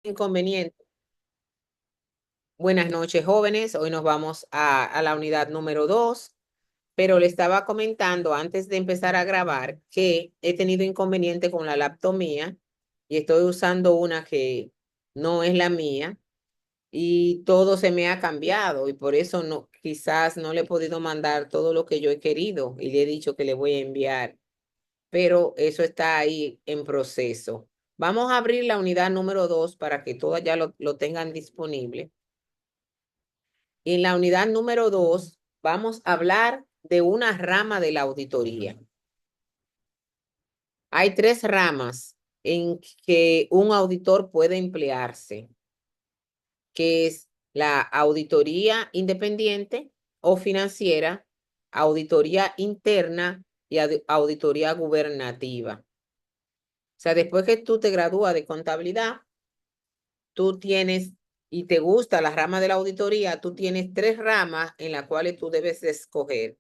Inconveniente. Buenas noches, jóvenes. Hoy nos vamos a la unidad número 2, pero le estaba comentando antes de empezar a grabar que he tenido inconveniente con la laptop mía y estoy usando una que no es la mía y todo se me ha cambiado y por eso no, quizás no le he podido mandar todo lo que yo he querido y le he dicho que le voy a enviar, pero eso está ahí en proceso. Vamos a abrir la unidad número 2 para que todas ya lo tengan disponible. Y en la unidad número 2 vamos a hablar de una rama de la auditoría. Hay tres ramas en que un auditor puede emplearse, que es la auditoría independiente o financiera, auditoría interna y auditoría gubernativa. O sea, después que tú te gradúas de contabilidad, tú tienes y te gusta la rama de la auditoría, tú tienes tres ramas en las cuales tú debes escoger.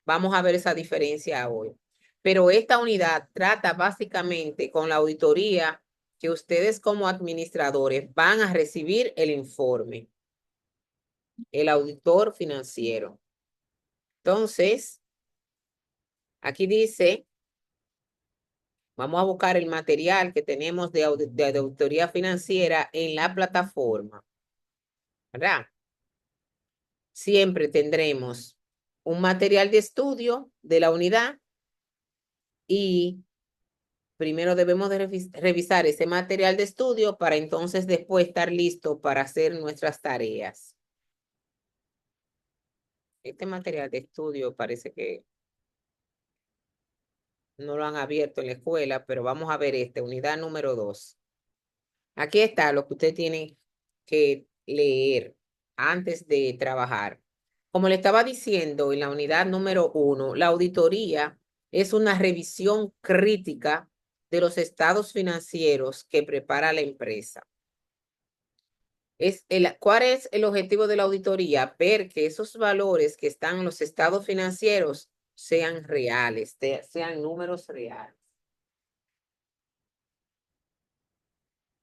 Vamos a ver esa diferencia hoy. Pero esta unidad trata básicamente con la auditoría que ustedes como administradores van a recibir el informe, el auditor financiero. Entonces, aquí dice, vamos a buscar el material que tenemos de auditoría financiera en la plataforma, ¿verdad? Siempre tendremos un material de estudio de la unidad y primero debemos de revisar ese material de estudio para entonces después estar listo para hacer nuestras tareas. Este material de estudio parece que no lo han abierto en la escuela, pero vamos a ver unidad número 2. Aquí está lo que usted tiene que leer antes de trabajar. Como le estaba diciendo en la unidad número 1, la auditoría es una revisión crítica de los estados financieros que prepara la empresa. ¿Cuál es el objetivo de la auditoría? Ver que esos valores que están en los estados financieros sean reales, sean números reales.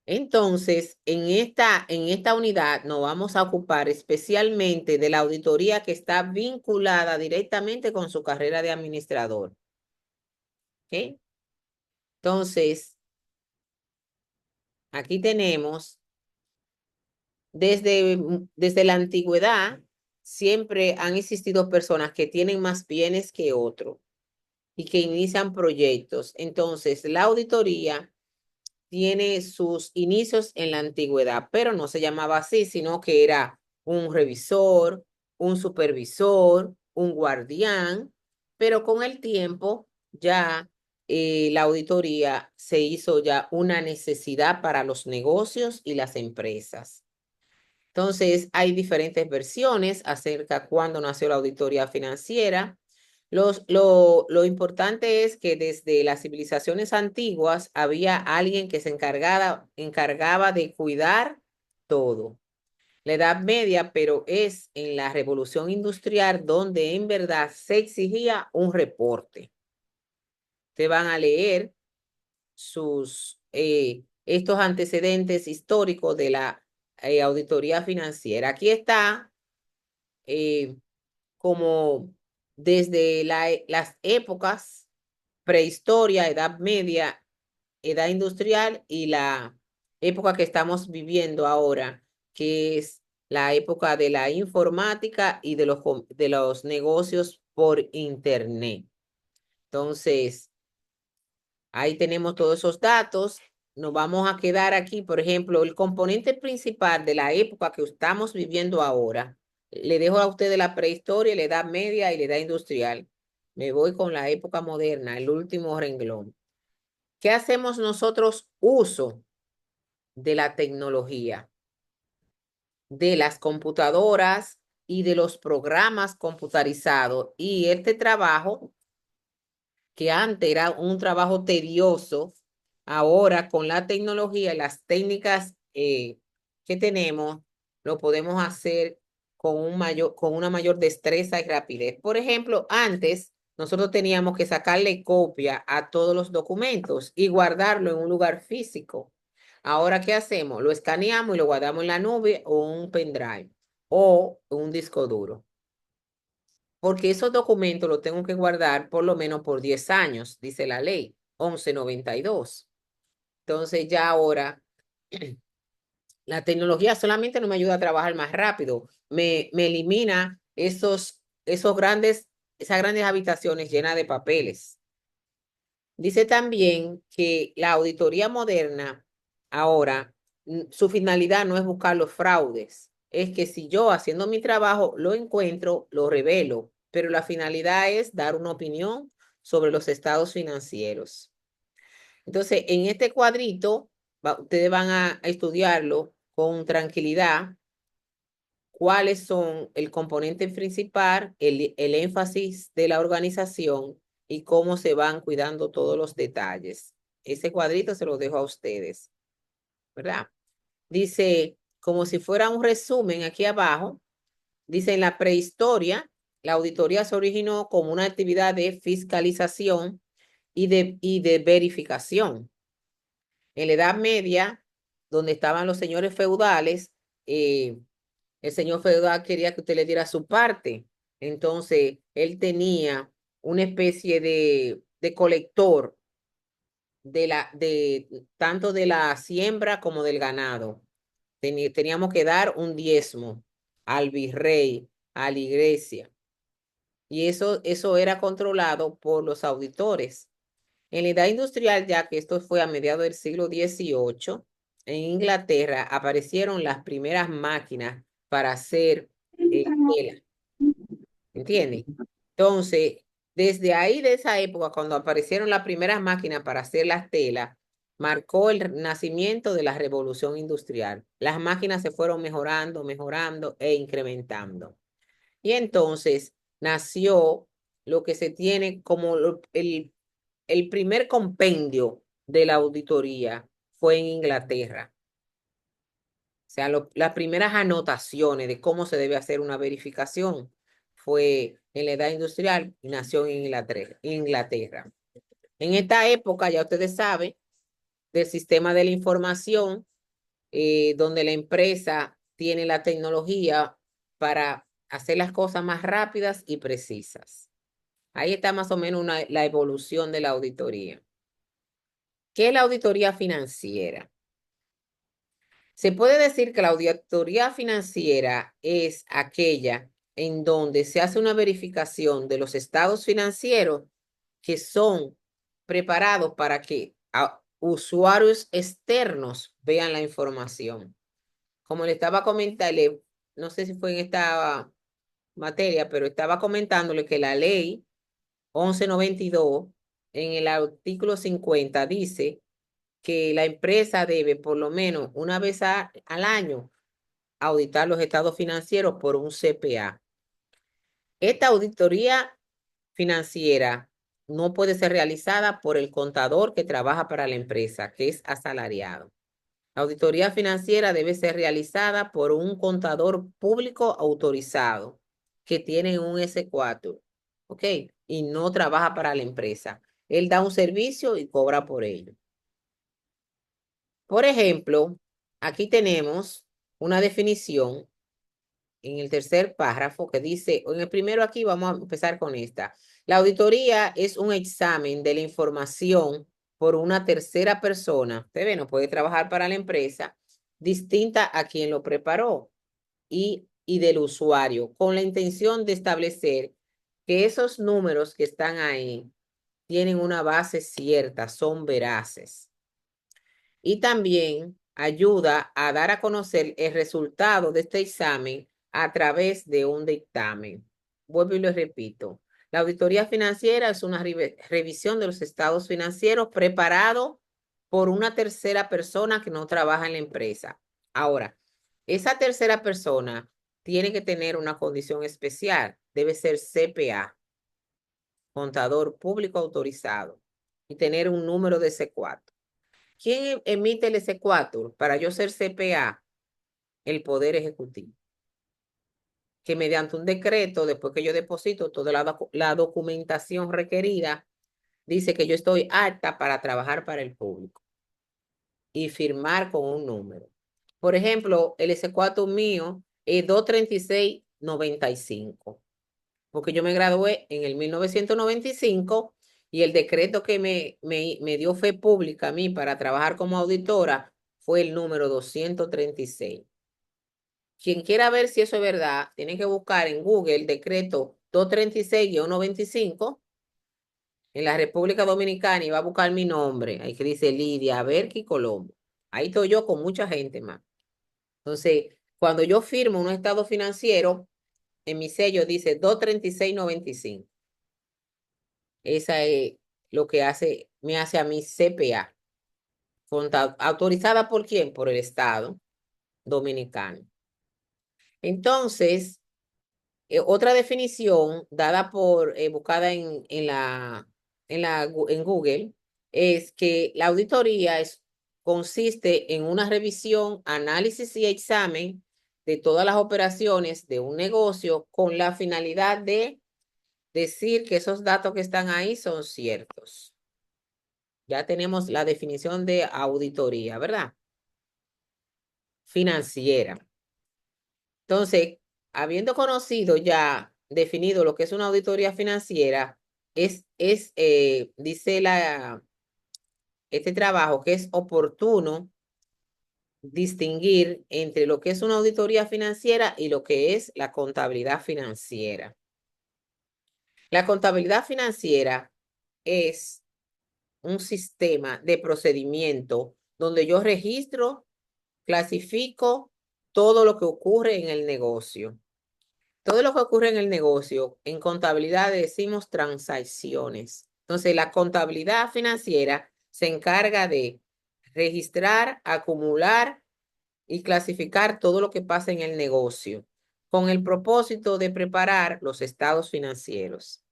Entonces, en esta unidad nos vamos a ocupar especialmente de la auditoría que está vinculada directamente con su carrera de administrador. ¿Ok? Entonces, aquí tenemos, desde la antigüedad, siempre han existido personas que tienen más bienes que otros y que inician proyectos. Entonces, la auditoría tiene sus inicios en la antigüedad, pero no se llamaba así, sino que era un revisor, un supervisor, un guardián, pero con el tiempo ya la auditoría se hizo ya una necesidad para los negocios y las empresas. Entonces, hay diferentes versiones acerca de cuándo nació la auditoría financiera. Lo importante es que desde las civilizaciones antiguas había alguien que se encargaba de cuidar todo. La Edad Media, pero es en la Revolución Industrial donde en verdad se exigía un reporte. Te van a leer estos antecedentes históricos de la auditoría financiera. Aquí está eh, como desde las épocas prehistoria, Edad Media, Edad Industrial y la época que estamos viviendo ahora, que es la época de la informática y de los negocios por Internet. Entonces, ahí tenemos todos esos datos. Nos vamos a quedar aquí, por ejemplo, el componente principal de la época que estamos viviendo ahora. Le dejo a ustedes la prehistoria, la edad media y la edad industrial. Me voy con la época moderna, el último renglón. ¿Qué hacemos nosotros? Uso de la tecnología, de las computadoras y de los programas computarizados. Y este trabajo que antes era un trabajo tedioso, ahora con la tecnología y las técnicas que tenemos, lo podemos hacer con una mayor destreza y rapidez. Por ejemplo, antes nosotros teníamos que sacarle copia a todos los documentos y guardarlo en un lugar físico. Ahora, ¿qué hacemos? Lo escaneamos y lo guardamos en la nube o un pendrive o un disco duro. Porque esos documentos los tengo que guardar por lo menos por 10 años, dice la ley 1192. Entonces ya ahora la tecnología solamente no me ayuda a trabajar más rápido, me elimina esas grandes habitaciones llenas de papeles. Dice también que la auditoría moderna ahora, su finalidad no es buscar los fraudes, es que si yo haciendo mi trabajo lo encuentro, lo revelo, pero la finalidad es dar una opinión sobre los estados financieros. Entonces, en este cuadrito, ustedes van a estudiarlo con tranquilidad, cuáles son el componente principal, el énfasis de la organización y cómo se van cuidando todos los detalles. Ese cuadrito se lo dejo a ustedes, ¿verdad? Dice, como si fuera un resumen aquí abajo, dice en la prehistoria, la auditoría se originó como una actividad de fiscalización y de verificación. En la Edad Media, donde estaban los señores feudales, eh, el señor feudal quería que usted le diera su parte. Entonces, él tenía una especie de colector tanto de la siembra como del ganado. Teníamos que dar un diezmo al virrey, a la iglesia. Y eso era controlado por los auditores. En la edad industrial, ya que esto fue a mediados del siglo XVIII, en Inglaterra aparecieron las primeras máquinas para hacer tela, ¿entiendes? Entonces, desde ahí, de esa época, cuando aparecieron las primeras máquinas para hacer las telas, marcó el nacimiento de la revolución industrial. Las máquinas se fueron mejorando, mejorando e incrementando. Y entonces nació lo que se tiene como el primer compendio de la auditoría fue en Inglaterra. O sea, las primeras anotaciones de cómo se debe hacer una verificación fue en la edad industrial y nació en Inglaterra. En esta época, ya ustedes saben, del sistema de la información, donde la empresa tiene la tecnología para hacer las cosas más rápidas y precisas. Ahí está más o menos la evolución de la auditoría. ¿Qué es la auditoría financiera? Se puede decir que la auditoría financiera es aquella en donde se hace una verificación de los estados financieros que son preparados para que usuarios externos vean la información. Como le estaba comentando, no sé si fue en esta materia, pero estaba comentándole que la ley 1192 en el artículo 50 dice que la empresa debe por lo menos una vez al año auditar los estados financieros por un CPA. Esta auditoría financiera no puede ser realizada por el contador que trabaja para la empresa, que es asalariado. La auditoría financiera debe ser realizada por un contador público autorizado que tiene un S4, ¿ok? Y no trabaja para la empresa. Él da un servicio y cobra por ello. Por ejemplo, aquí tenemos una definición en el tercer párrafo que dice, en el primero aquí vamos a empezar con esta. La auditoría es un examen de la información por una tercera persona. Usted ve, no puede trabajar para la empresa distinta a quien lo preparó y del usuario, con la intención de establecer que esos números que están ahí tienen una base cierta, son veraces. Y también ayuda a dar a conocer el resultado de este examen a través de un dictamen. Vuelvo y lo repito. La auditoría financiera es una revisión de los estados financieros preparado por una tercera persona que no trabaja en la empresa. Ahora, esa tercera persona tiene que tener una condición especial. Debe ser CPA, contador público autorizado, y tener un número de C4. ¿Quién emite el S4? Para yo ser CPA, el Poder Ejecutivo, que mediante un decreto, después que yo deposito toda la documentación requerida, dice que yo estoy apta para trabajar para el público. y firmar con un número. Por ejemplo, el S4 mío es 23695, porque yo me gradué en el 1995 y el decreto que me dio fe pública a mí para trabajar como auditora fue el número 236. Quien quiera ver si eso es verdad, tiene que buscar en Google el decreto 236-95 en la República Dominicana y va a buscar mi nombre. Ahí que dice Lidia Berki Colombo. Ahí estoy yo con mucha gente más. Entonces, cuando yo firmo un estado financiero, en mi sello dice 23695. Esa es lo que me hace a mi CPA. ¿Autorizada por quién? Por el Estado Dominicano. Entonces, otra definición dada buscada en Google, es que la auditoría consiste en una revisión, análisis y examen de todas las operaciones de un negocio con la finalidad de decir que esos datos que están ahí son ciertos. Ya tenemos la definición de auditoría, ¿verdad? Financiera. Entonces, habiendo conocido ya definido lo que es una auditoría financiera, dice este trabajo que es oportuno distinguir entre lo que es una auditoría financiera y lo que es la contabilidad financiera. La contabilidad financiera es un sistema de procedimiento donde yo registro, clasifico todo lo que ocurre en el negocio. Todo lo que ocurre en el negocio, en contabilidad decimos transacciones. Entonces, la contabilidad financiera se encarga de registrar, acumular y clasificar todo lo que pasa en el negocio, con el propósito de preparar los estados financieros.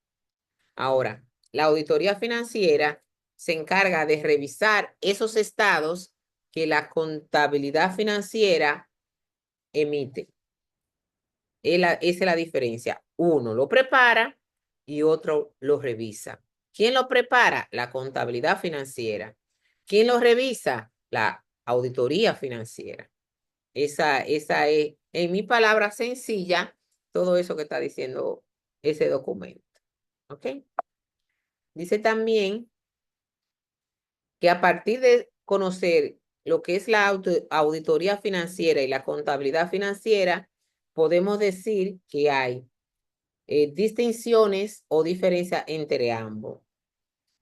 Ahora, la auditoría financiera se encarga de revisar esos estados que la contabilidad financiera emite. Esa es la diferencia. Uno lo prepara y otro lo revisa. ¿Quién lo prepara? La contabilidad financiera. ¿Quién lo revisa? La auditoría financiera. Esa es, en mi palabra sencilla, todo eso que está diciendo ese documento. ¿Ok? Dice también que a partir de conocer lo que es la auditoría financiera y la contabilidad financiera, podemos decir que hay distinciones o diferencias entre ambos.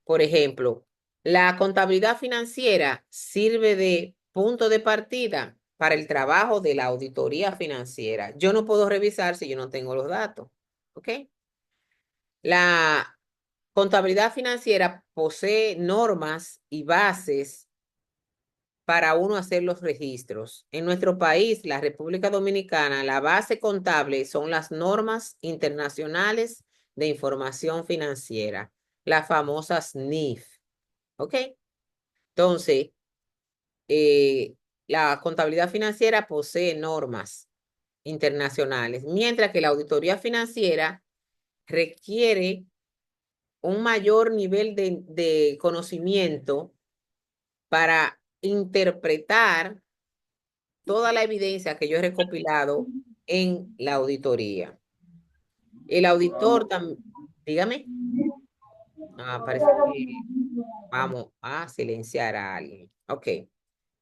Por ejemplo, la contabilidad financiera sirve de punto de partida para el trabajo de la auditoría financiera. Yo no puedo revisar si yo no tengo los datos. ¿Ok? La contabilidad financiera posee normas y bases para uno hacer los registros. En nuestro país, la República Dominicana, la base contable son las normas internacionales de información financiera, las famosas NIF. ¿Ok? Entonces, eh, la contabilidad financiera posee normas internacionales, mientras que la auditoría financiera requiere un mayor nivel de conocimiento para interpretar toda la evidencia que yo he recopilado en la auditoría. El auditor también, dígame, parece que vamos a silenciar a alguien. Ok.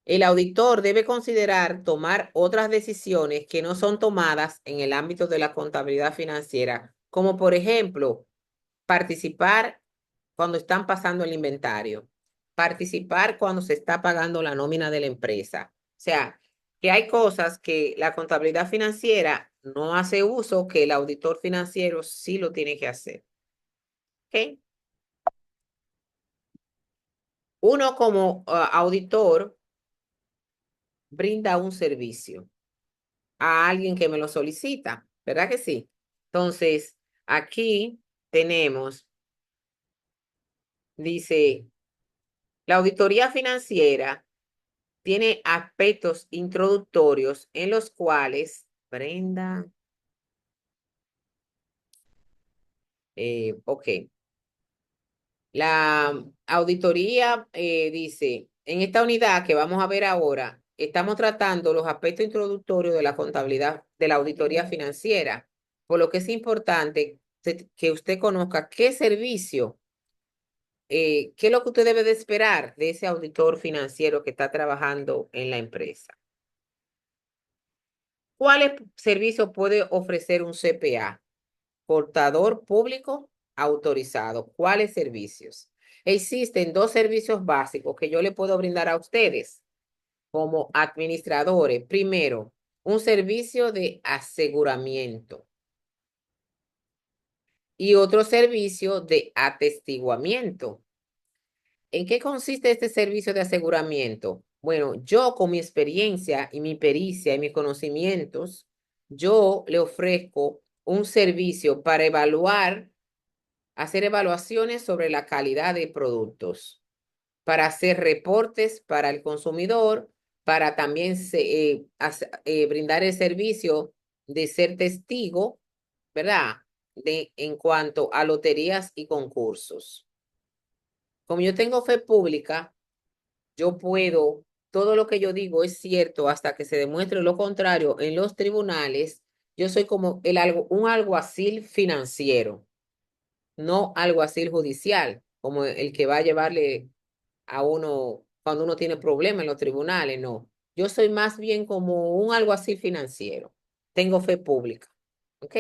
El auditor debe considerar tomar otras decisiones que no son tomadas en el ámbito de la contabilidad financiera, como por ejemplo, participar cuando están pasando el inventario, participar cuando se está pagando la nómina de la empresa. O sea, que hay cosas que la contabilidad financiera no hace uso, que el auditor financiero sí lo tiene que hacer. ¿Ok? Uno como auditor brinda un servicio a alguien que me lo solicita, ¿verdad que sí? Entonces, aquí tenemos, dice, la auditoría financiera tiene aspectos introductorios en los cuales, Brenda, ok, la auditoría dice, En esta unidad que vamos a ver ahora, estamos tratando los aspectos introductorios de la contabilidad, de la auditoría financiera, por lo que es importante que usted conozca qué servicio, qué es lo que usted debe de esperar de ese auditor financiero que está trabajando en la empresa. ¿Cuáles servicios puede ofrecer un CPA? Portador público autorizado. ¿Cuáles servicios? Existen dos servicios básicos que yo le puedo brindar a ustedes como administradores. Primero, un servicio de aseguramiento y otro servicio de atestiguamiento. ¿En qué consiste este servicio de aseguramiento? Bueno, yo con mi experiencia y mi pericia y mis conocimientos, yo le ofrezco un servicio para evaluar, hacer evaluaciones sobre la calidad de productos, para hacer reportes para el consumidor, para también brindar el servicio de ser testigo, ¿verdad? En cuanto a loterías y concursos. Como yo tengo fe pública, yo puedo, todo lo que yo digo es cierto hasta que se demuestre lo contrario en los tribunales. Yo soy como un alguacil financiero, no alguacil judicial, como el que va a llevarle a uno cuando uno tiene problemas en los tribunales, no. Yo soy más bien como un alguacil financiero. Tengo fe pública. ¿Ok?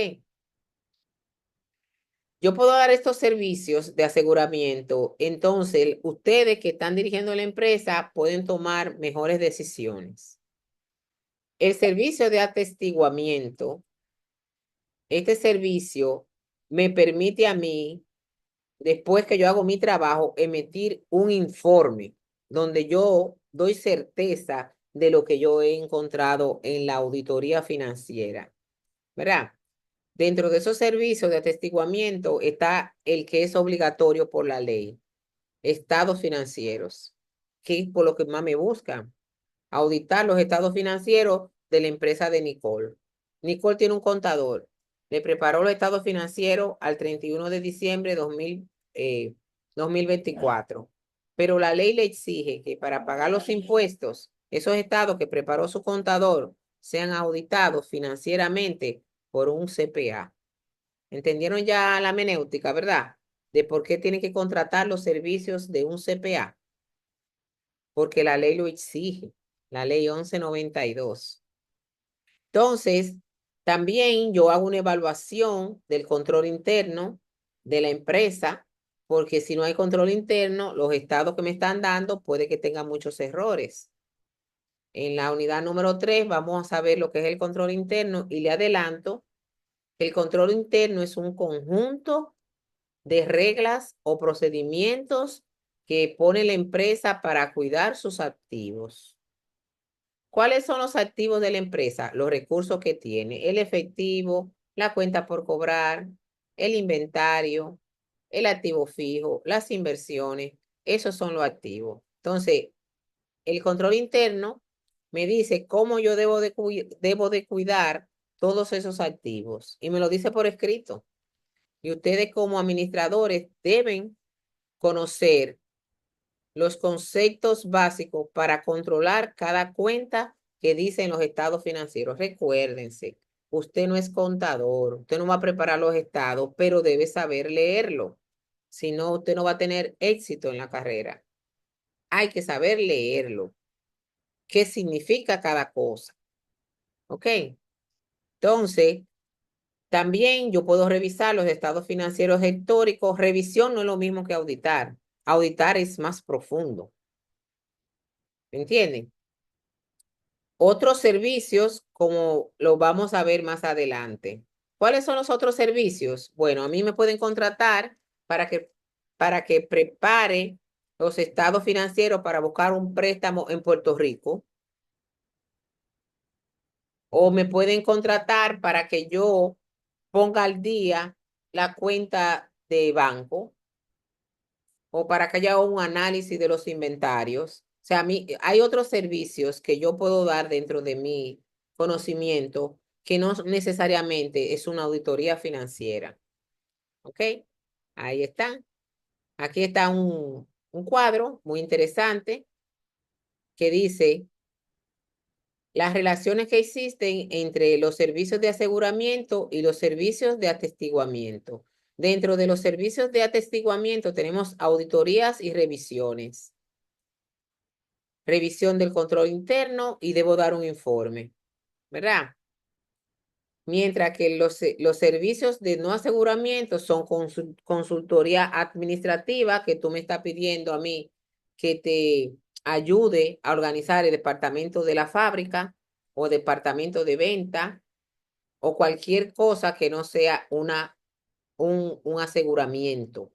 Yo puedo dar estos servicios de aseguramiento, entonces ustedes que están dirigiendo la empresa pueden tomar mejores decisiones. El servicio de atestiguamiento, este servicio me permite a mí, después que yo hago mi trabajo, emitir un informe donde yo doy certeza de lo que yo he encontrado en la auditoría financiera, ¿verdad? Dentro de esos servicios de atestiguamiento está el que es obligatorio por la ley, estados financieros, que es por lo que más me buscan, auditar los estados financieros de la empresa de Nicole. Nicole tiene un contador, le preparó los estados financieros al 31 de diciembre de 2024, pero la ley le exige que para pagar los impuestos, esos estados que preparó su contador sean auditados financieramente por un CPA. ¿Entendieron ya la menéutica, verdad? De por qué tienen que contratar los servicios de un CPA. Porque la ley lo exige, la ley 1192. Entonces, también yo hago una evaluación del control interno de la empresa, porque si no hay control interno, los estados que me están dando puede que tengan muchos errores. En la unidad número 3 vamos a ver lo que es el control interno y le adelanto que el control interno es un conjunto de reglas o procedimientos que pone la empresa para cuidar sus activos. ¿Cuáles son los activos de la empresa? Los recursos que tiene, el efectivo, la cuenta por cobrar, el inventario, el activo fijo, las inversiones, esos son los activos. Entonces, el control interno me dice cómo yo debo de cuidar todos esos activos y me lo dice por escrito. Y ustedes como administradores deben conocer los conceptos básicos para controlar cada cuenta que dicen los estados financieros. Recuérdense, usted no es contador, usted no va a preparar los estados, pero debe saber leerlo. Si no, usted no va a tener éxito en la carrera. Hay que saber leerlo. ¿Qué significa cada cosa? ¿Ok? Entonces, también yo puedo revisar los estados financieros históricos. Revisión no es lo mismo que auditar. Auditar es más profundo. ¿Me entienden? Otros servicios, como lo vamos a ver más adelante. ¿Cuáles son los otros servicios? Bueno, a mí me pueden contratar para que prepare los estados financieros para buscar un préstamo en Puerto Rico. O me pueden contratar para que yo ponga al día la cuenta de banco o para que haya un análisis de los inventarios. O sea, a mí hay otros servicios que yo puedo dar dentro de mi conocimiento que no necesariamente es una auditoría financiera. ¿Ok? Ahí está. Aquí está un cuadro muy interesante que dice las relaciones que existen entre los servicios de aseguramiento y los servicios de atestiguamiento. Dentro de los servicios de atestiguamiento tenemos auditorías y revisiones. Revisión del control interno y debo dar un informe, ¿verdad? Mientras que los servicios de no aseguramiento son consultoría administrativa, que tú me estás pidiendo a mí que te ayude a organizar el departamento de la fábrica o departamento de venta o cualquier cosa que no sea un aseguramiento.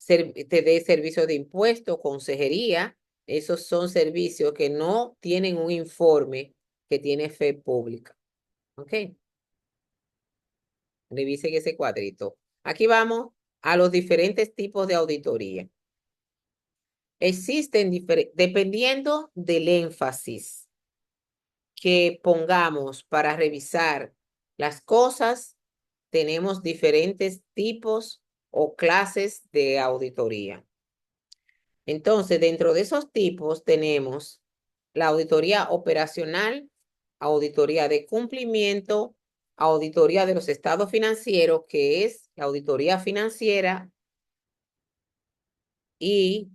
Te dé servicios de impuestos, consejería, esos son servicios que no tienen un informe que tiene fe pública. ¿Ok? Revisen ese cuadrito. Aquí vamos a los diferentes tipos de auditoría. Existen, dependiendo del énfasis que pongamos para revisar las cosas, tenemos diferentes tipos o clases de auditoría. Entonces, dentro de esos tipos tenemos la auditoría operacional, auditoría de cumplimiento, auditoría de los estados financieros, que es la auditoría financiera, y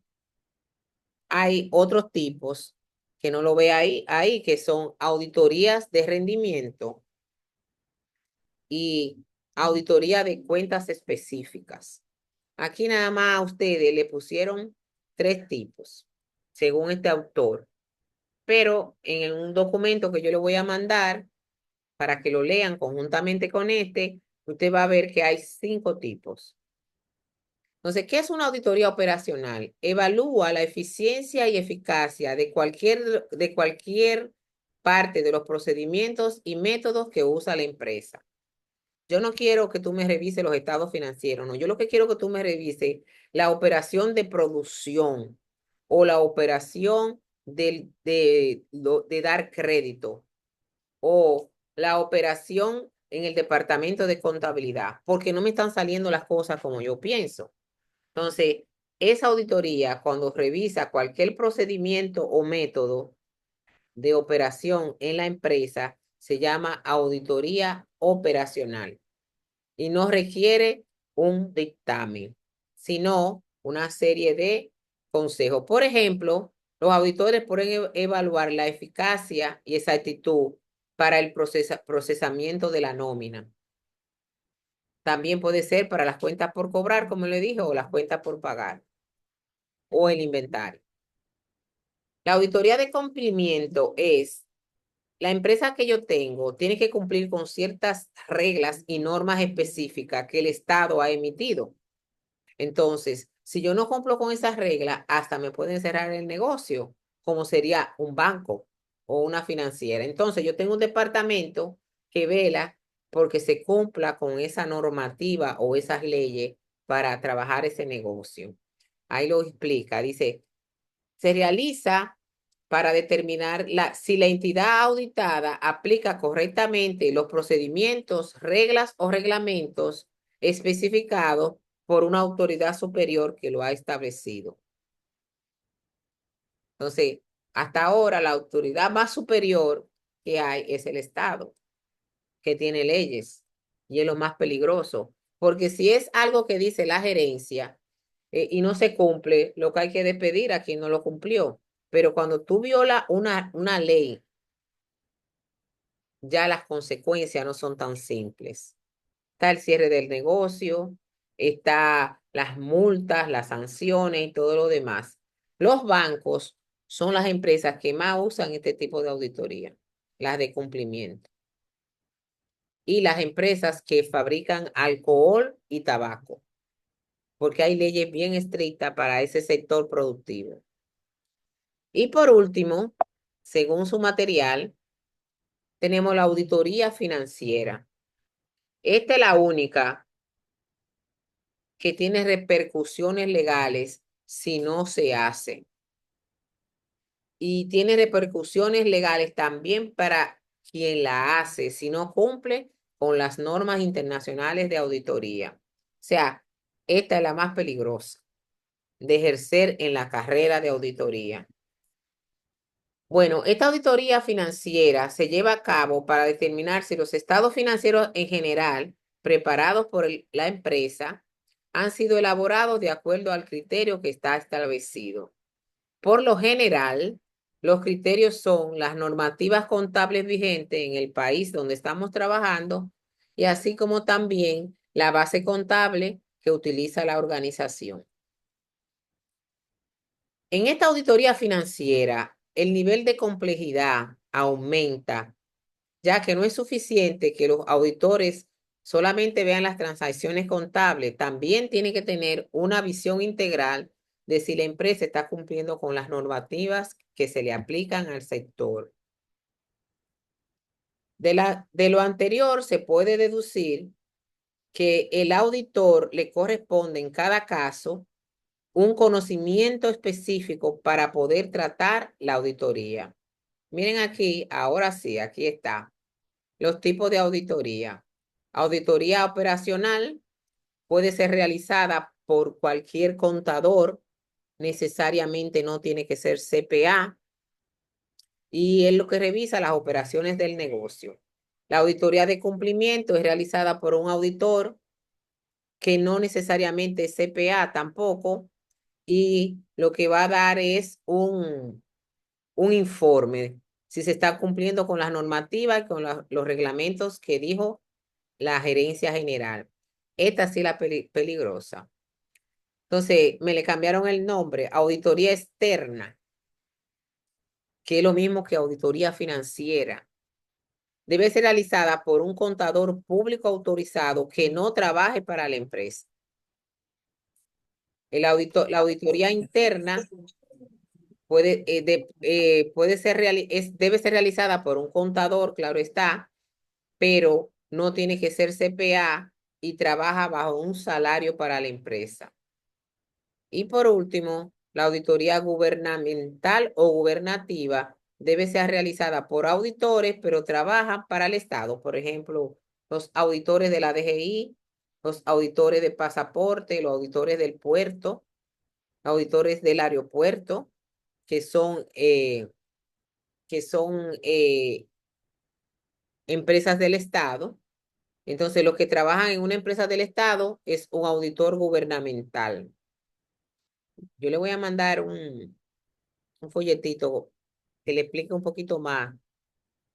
hay otros tipos que no lo ve ahí, que son auditorías de rendimiento y auditoría de cuentas específicas. Aquí nada más a ustedes le pusieron 3 tipos, según este autor. Pero en un documento que yo le voy a mandar para que lo lean conjuntamente con este, usted va a ver que hay 5 tipos. Entonces, ¿qué es una auditoría operacional? Evalúa la eficiencia y eficacia de cualquier parte de los procedimientos y métodos que usa la empresa. Yo no quiero que tú me revises los estados financieros, no. Yo lo que quiero que tú me revises la operación de producción o la operación de dar crédito o la operación en el departamento de contabilidad, porque no me están saliendo las cosas como yo pienso. Entonces, esa auditoría, cuando revisa cualquier procedimiento o método de operación en la empresa, se llama auditoría operacional y no requiere un dictamen, sino una serie de consejos. Por ejemplo, los auditores pueden evaluar la eficacia y exactitud para el procesamiento de la nómina. También puede ser para las cuentas por cobrar, como le dije, o las cuentas por pagar, o el inventario. La auditoría de cumplimiento es la empresa que yo tengo tiene que cumplir con ciertas reglas y normas específicas que el Estado ha emitido. Entonces, si yo no cumplo con esas reglas, hasta me pueden cerrar el negocio, como sería un banco o una financiera. Entonces, yo tengo un departamento que vela porque se cumpla con esa normativa o esas leyes para trabajar ese negocio. Ahí lo explica. Dice, se realiza para determinar si la entidad auditada aplica correctamente los procedimientos, reglas o reglamentos especificados por una autoridad superior que lo ha establecido. Entonces, hasta ahora la autoridad más superior que hay es el Estado, que tiene leyes y es lo más peligroso, porque si es algo que dice la gerencia y no se cumple, lo que hay que despedir a quien no lo cumplió. Pero cuando tú violas una ley, ya las consecuencias no son tan simples. Está el cierre del negocio, está las multas, las sanciones y todo lo demás. Los bancos son las empresas que más usan este tipo de auditoría, las de cumplimiento. Y las empresas que fabrican alcohol y tabaco, porque hay leyes bien estrictas para ese sector productivo. Y por último, según su material, tenemos la auditoría financiera. Esta es la única que tiene repercusiones legales si no se hace. Y tiene repercusiones legales también para quien la hace si no cumple con las normas internacionales de auditoría. O sea, esta es la más peligrosa de ejercer en la carrera de auditoría. Bueno, esta auditoría financiera se lleva a cabo para determinar si los estados financieros en general preparados por la empresa han sido elaborados de acuerdo al criterio que está establecido. Por lo general, los criterios son las normativas contables vigentes en el país donde estamos trabajando y así como también la base contable que utiliza la organización. En esta auditoría financiera, el nivel de complejidad aumenta, ya que no es suficiente que los auditores solamente vean las transacciones contables, también tienen que tener una visión integral de si la empresa está cumpliendo con las normativas que se le aplican al sector. De lo anterior se puede deducir que el auditor le corresponde en cada caso un conocimiento específico para poder tratar la auditoría. Miren aquí, ahora sí, aquí está. Los tipos de auditoría. Auditoría operacional puede ser realizada por cualquier contador, necesariamente no tiene que ser CPA, y es lo que revisa las operaciones del negocio. La auditoría de cumplimiento es realizada por un auditor que no necesariamente es CPA tampoco, y lo que va a dar es un informe si se está cumpliendo con las normativas, con los reglamentos que dijo la gerencia general. Esta sí la peligrosa. Entonces, me le cambiaron el nombre, auditoría externa, que es lo mismo que auditoría financiera. Debe ser realizada por un contador público autorizado que no trabaje para la empresa. La auditoría interna puede ser debe ser realizada por un contador, claro está, pero no tiene que ser CPA y trabaja bajo un salario para la empresa. Y por último, la auditoría gubernamental o gubernativa debe ser realizada por auditores, pero trabajan para el Estado. Por ejemplo, los auditores de la DGI, los auditores de pasaporte, los auditores del puerto, auditores del aeropuerto, que son, eh, que son empresas del Estado. Entonces, los que trabajan en una empresa del Estado es un auditor gubernamental. Yo le voy a mandar un folletito que le explique un poquito más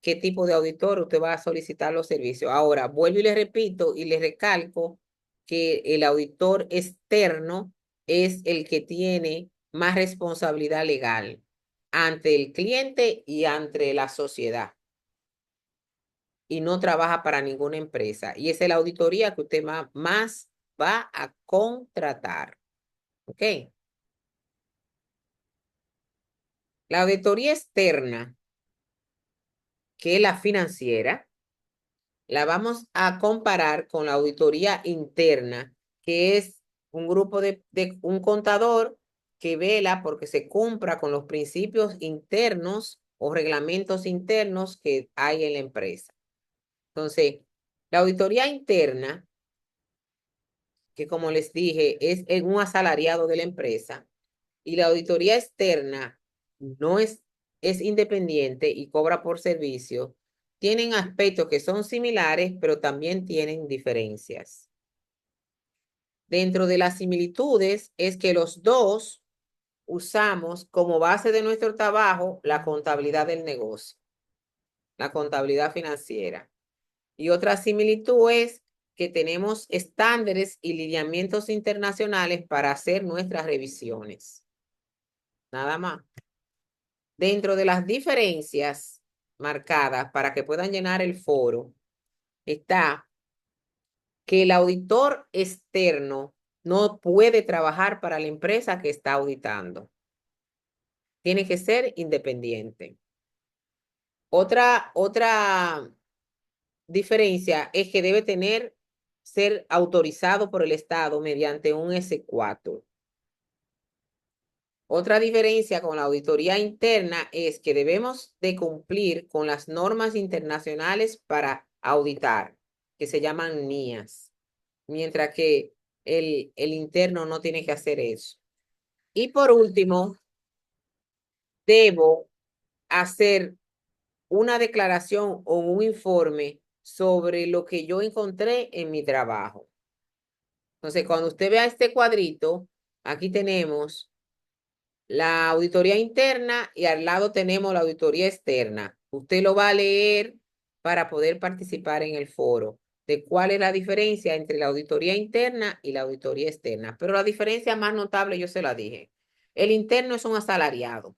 qué tipo de auditor usted va a solicitar los servicios. Ahora, vuelvo y le repito y le recalco que el auditor externo es el que tiene más responsabilidad legal ante el cliente y ante la sociedad y no trabaja para ninguna empresa. Y esa es la auditoría que usted más va a contratar. ¿Ok? La auditoría externa, que es la financiera, la vamos a comparar con la auditoría interna, que es un grupo de un contador que vela porque se cumpla con los principios internos o reglamentos internos que hay en la empresa. Entonces, la auditoría interna, que como les dije, es en un asalariado de la empresa, y la auditoría externa no es independiente y cobra por servicio, tienen aspectos que son similares, pero también tienen diferencias. Dentro de las similitudes es que los dos usamos como base de nuestro trabajo la contabilidad del negocio, la contabilidad financiera. Y otra similitud es que tenemos estándares y lineamientos internacionales para hacer nuestras revisiones. Nada más. Dentro de las diferencias marcadas para que puedan llenar el foro, está que el auditor externo no puede trabajar para la empresa que está auditando. Tiene que ser independiente. Otra diferencia es que debe ser autorizado por el Estado mediante un S4. Otra diferencia con la auditoría interna es que debemos de cumplir con las normas internacionales para auditar, que se llaman NIAS, mientras que el interno no tiene que hacer eso. Y por último, debo hacer una declaración o un informe sobre lo que yo encontré en mi trabajo. Entonces, cuando usted vea este cuadrito, aquí tenemos la auditoría interna y al lado tenemos la auditoría externa. Usted lo va a leer para poder participar en el foro de cuál es la diferencia entre la auditoría interna y la auditoría externa. Pero la diferencia más notable, yo se la dije. El interno es un asalariado,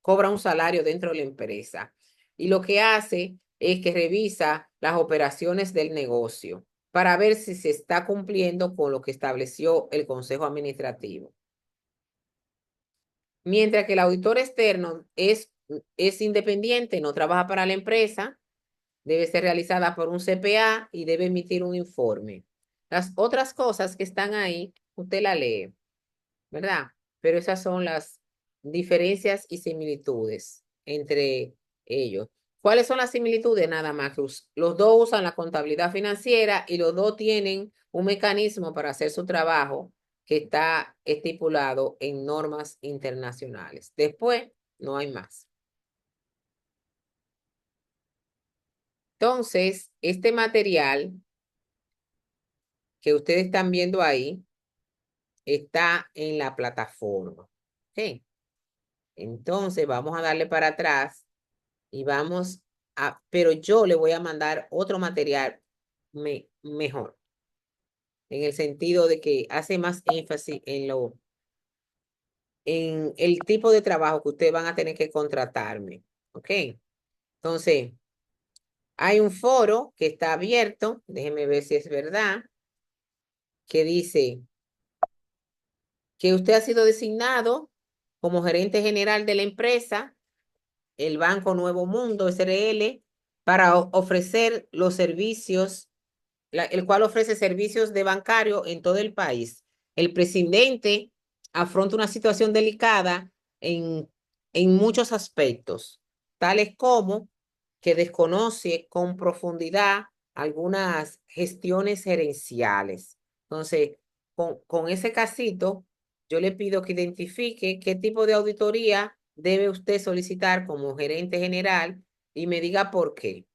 cobra un salario dentro de la empresa y lo que hace es que revisa las operaciones del negocio para ver si se está cumpliendo con lo que estableció el Consejo Administrativo. Mientras que el auditor externo es independiente, no trabaja para la empresa, debe ser realizada por un CPA y debe emitir un informe. Las otras cosas que están ahí, usted la lee, ¿verdad? Pero esas son las diferencias y similitudes entre ellos. ¿Cuáles son las similitudes? Nada más que los dos usan la contabilidad financiera y los dos tienen un mecanismo para hacer su trabajo que está estipulado en normas internacionales. Después, no hay más. Entonces, este material que ustedes están viendo ahí está en la plataforma. ¿Ok? Entonces, vamos a darle para atrás y vamos pero yo le voy a mandar otro material mejor, en el sentido de que hace más énfasis en el tipo de trabajo que ustedes van a tener que contratarme, ¿ok? Entonces, hay un foro que está abierto, déjenme ver si es verdad, que dice que usted ha sido designado como gerente general de la empresa, el Banco Nuevo Mundo, SRL, para ofrecer los servicios el cual ofrece servicios de bancario en todo el país. El presidente afronta una situación delicada en muchos aspectos, tales como que desconoce con profundidad algunas gestiones gerenciales. Entonces, con ese casito, yo le pido que identifique qué tipo de auditoría debe usted solicitar como gerente general y me diga por qué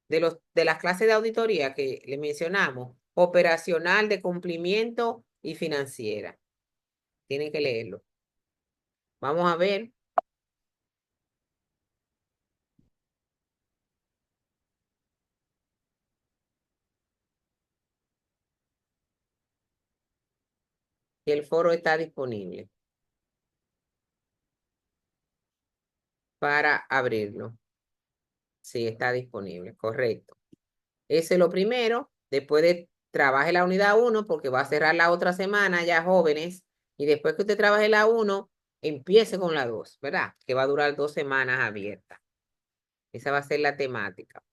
de las clases de auditoría que le mencionamos, operacional, de cumplimiento y financiera. Tienen que leerlo. Vamos a ver si el foro está disponible para abrirlo. Sí, está disponible, correcto. Ese es lo primero. Después de trabaje la unidad uno porque va a cerrar la otra semana ya jóvenes. Y después que usted trabaje la uno empiece con la 2, ¿verdad? Que va a durar 2 semanas abiertas. Esa va a ser la temática.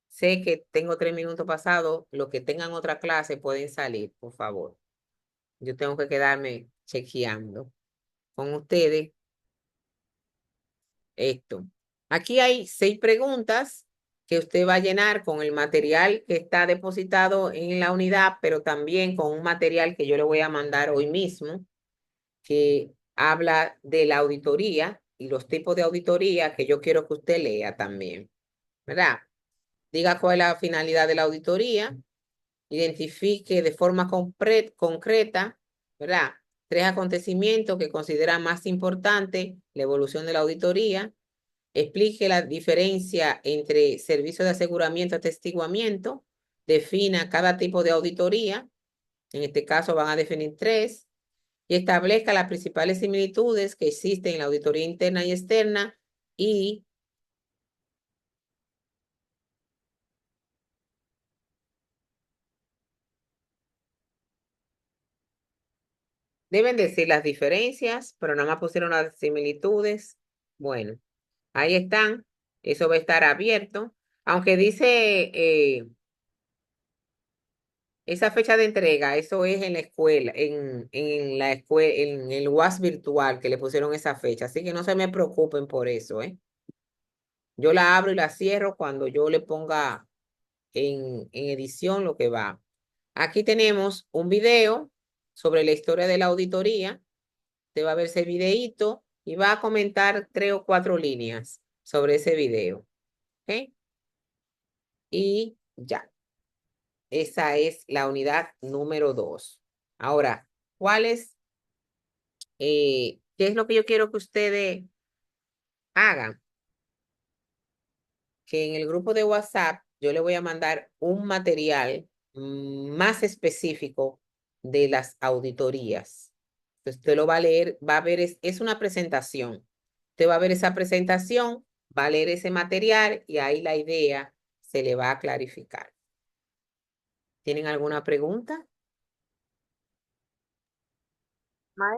Sé que tengo 3 minutos pasados. Los que tengan otra clase pueden salir, por favor. Yo tengo que quedarme chequeando con ustedes esto. Aquí hay 6 preguntas que usted va a llenar con el material que está depositado en la unidad, pero también con un material que yo le voy a mandar hoy mismo, que habla de la auditoría y los tipos de auditoría que yo quiero que usted lea también, ¿verdad? Diga cuál es la finalidad de la auditoría, identifique de forma concreta, ¿verdad? 3 acontecimientos que considera más importante la evolución de la auditoría, explique la diferencia entre servicios de aseguramiento y atestiguamiento, defina cada tipo de auditoría, en este caso van a definir 3, y establezca las principales similitudes que existen en la auditoría interna y externa y deben decir las diferencias, pero nada más pusieron las similitudes. Bueno, ahí están. Eso va a estar abierto. Aunque dice esa fecha de entrega, eso es en la escuela, en la escuela, en el UAS virtual que le pusieron esa fecha. Así que no se me preocupen por eso, ¿eh? Yo la abro y la cierro cuando yo le ponga en edición lo que va. Aquí tenemos un video sobre la historia de la auditoría. Usted va a ver ese videíto y va a comentar 3 o 4 líneas sobre ese video. ¿Ok? Y ya. Esa es la unidad número 2. Ahora, ¿qué es lo que yo quiero que ustedes hagan? Que en el grupo de WhatsApp yo le voy a mandar un material más específico de las auditorías. Entonces, usted lo va a leer, va a ver, es una presentación. Usted va a ver esa presentación, va a leer ese material y ahí la idea se le va a clarificar. ¿Tienen alguna pregunta?